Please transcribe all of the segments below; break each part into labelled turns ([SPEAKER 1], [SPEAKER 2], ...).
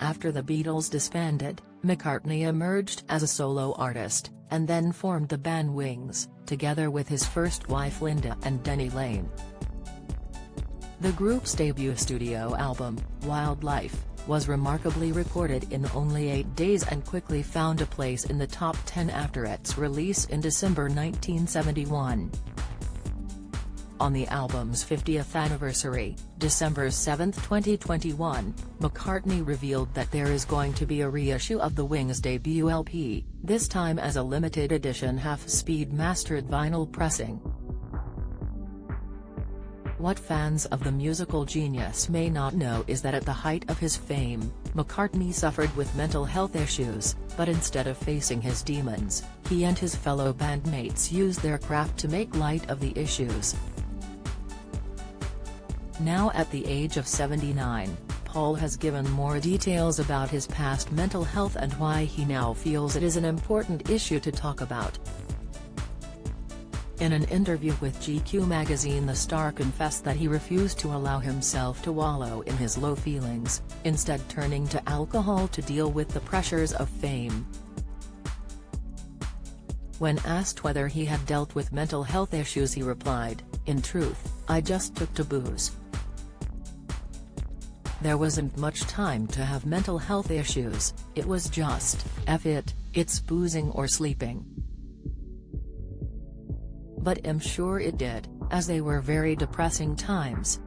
[SPEAKER 1] After the Beatles disbanded, McCartney emerged as a solo artist, and then formed the band Wings, together with his first wife Linda and Denny Laine. The group's debut studio album, Wildlife, was remarkably recorded in only 8 days and quickly found a place in the top 10 after its release in December 1971. On the album's 50th anniversary, December 7, 2021, McCartney revealed that there is going to be a reissue of the Wings debut LP, this time as a limited edition half-speed mastered vinyl pressing. What fans of the musical genius may not know is that at the height of his fame, McCartney suffered with mental health issues, but instead of facing his demons, he and his fellow bandmates used their craft to make light of the issues. Now at the age of 79, Paul has given more details about his past mental health and why he now feels it is an important issue to talk about. In an interview with GQ magazine, the star confessed that he refused to allow himself to wallow in his low feelings, instead turning to alcohol to deal with the pressures of fame. When asked whether he had dealt with mental health issues, he replied, "In truth, I just took to booze. There wasn't much time to have mental health issues, it was just, F it, it's boozing or sleeping. But I'm sure it did, as they were very depressing times.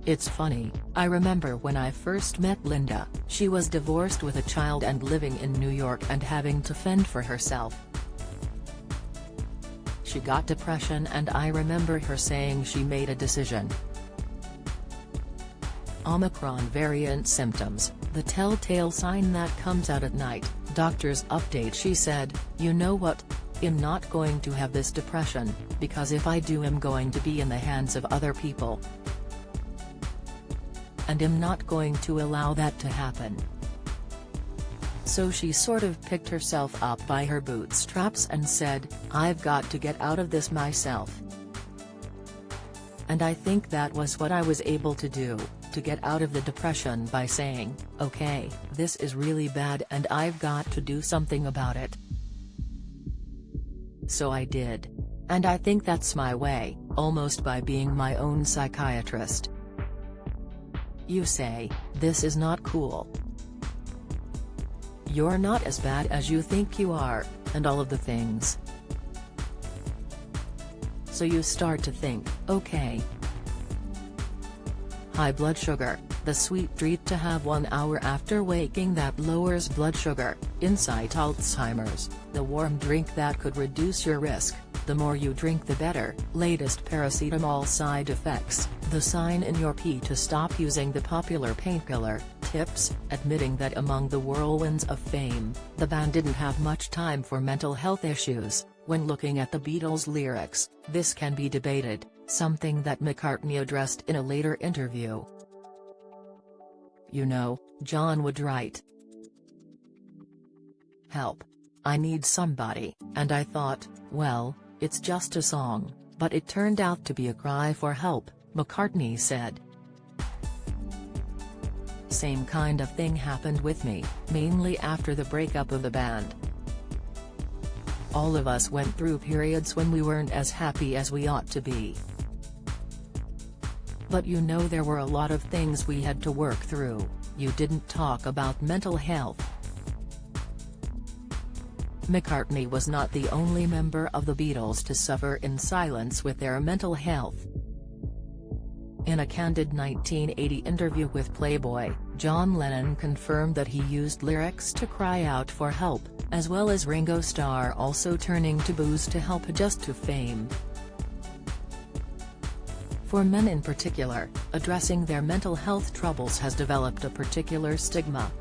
[SPEAKER 1] It's funny, I remember when I first met Linda, she was divorced with a child and living in New York and having to fend for herself. She got depression and I remember her saying she made a decision. Omicron variant symptoms, the telltale sign that comes out at night, doctor's update. She said, you know what? I'm not going to have this depression, because if I do I'm going to be in the hands of other people. And I'm not going to allow that to happen. So she sort of picked herself up by her bootstraps and said, I've got to get out of this myself. And I think that was what I was able to do, to get out of the depression by saying, okay, this is really bad and I've got to do something about it. So I did. And I think that's my way, almost by being my own psychiatrist. You say, this is not cool. You're not as bad as you think you are, and all of the things. So you start to think, okay. High blood sugar, the sweet treat to have 1 hour after waking that lowers blood sugar, insight Alzheimer's, the warm drink that could reduce your risk, the more you drink the better, latest paracetamol side effects, the sign in your pee to stop using the popular painkiller, tips, admitting that among the whirlwinds of fame, the band didn't have much time for mental health issues. When looking at the Beatles' lyrics, this can be debated, something that McCartney addressed in a later interview. You know, John would write, "Help. I need somebody," and I thought, well, it's just a song, but it turned out to be a cry for help, McCartney said. Same kind of thing happened with me, mainly after the breakup of the band. All of us went through periods when we weren't as happy as we ought to be. But you know, there were a lot of things we had to work through. You didn't talk about mental health. McCartney was not the only member of the Beatles to suffer in silence with their mental health. In a candid 1980 interview with Playboy, John Lennon confirmed that he used lyrics to cry out for help, as well as Ringo Starr also turning to booze to help adjust to fame. For men in particular, addressing their mental health troubles has developed a particular stigma.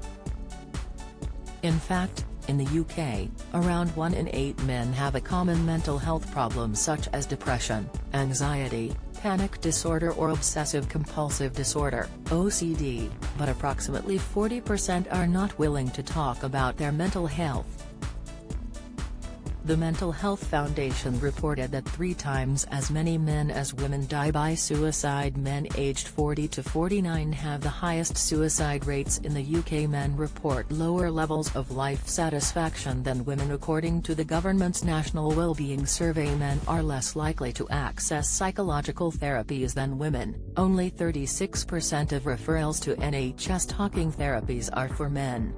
[SPEAKER 1] In fact, in the UK, around 1 in 8 men have a common mental health problem such as depression, anxiety, panic disorder or obsessive-compulsive disorder (OCD), but approximately 40% are not willing to talk about their mental health. The Mental Health Foundation reported that 3 times as many men as women die by suicide. Men aged 40 to 49 have the highest suicide rates in the UK. Men report lower levels of life satisfaction than women. According to the government's National Wellbeing Survey, men are less likely to access psychological therapies than women. Only 36% of referrals to NHS talking therapies are for men.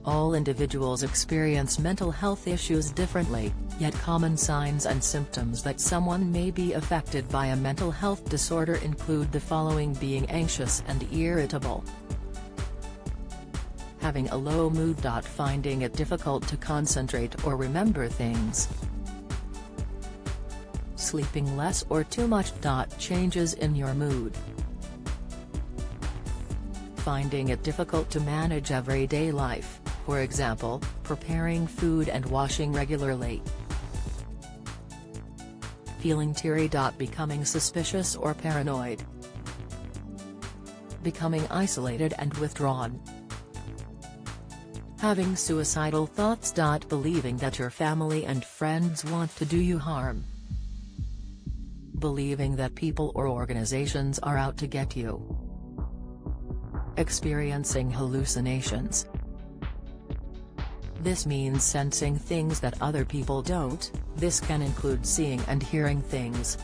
[SPEAKER 1] All individuals experience mental health issues differently, yet common signs and symptoms that someone may be affected by a mental health disorder include the following: being anxious and irritable, having a low mood. Finding it difficult to concentrate or remember things, sleeping less or too much. Changes in your mood, finding it difficult to manage everyday life, for example, preparing food and washing regularly. Feeling teary. Becoming suspicious or paranoid. Becoming isolated and withdrawn. Having suicidal thoughts. Believing that your family and friends want to do you harm. Believing that people or organizations are out to get you. Experiencing hallucinations. This means sensing things that other people don't. This can include seeing and hearing things.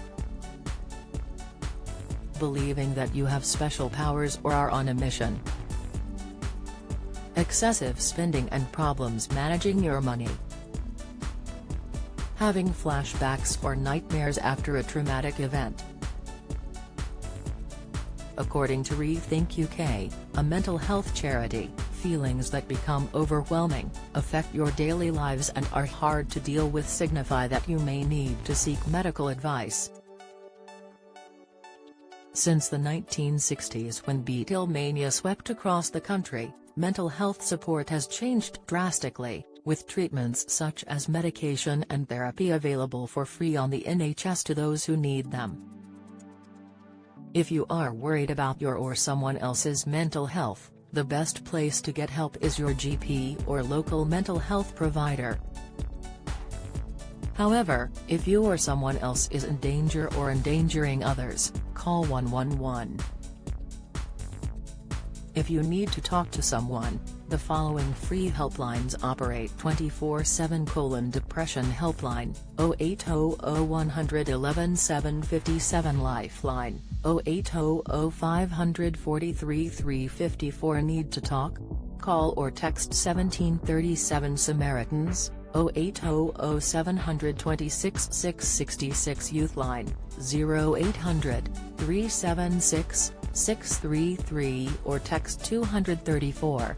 [SPEAKER 1] Believing that you have special powers or are on a mission. Excessive spending and problems managing your money. Having flashbacks or nightmares after a traumatic event. According to Rethink UK, a mental health charity, feelings that become overwhelming, affect your daily lives and are hard to deal with signify that you may need to seek medical advice. Since the 1960s, when Beatlemania swept across the country, mental health support has changed drastically, with treatments such as medication and therapy available for free on the NHS to those who need them. If you are worried about your or someone else's mental health, the best place to get help is your GP or local mental health provider. However, if you or someone else is in danger or endangering others, call 111. If you need to talk to someone, the following free helplines operate 24/7: Depression Helpline, 0800 111 757, Lifeline, 0800 543 354. Need to talk? Call or text 1737. Samaritans, 0800 726 666. Youthline, 0800 376 633 or text 234.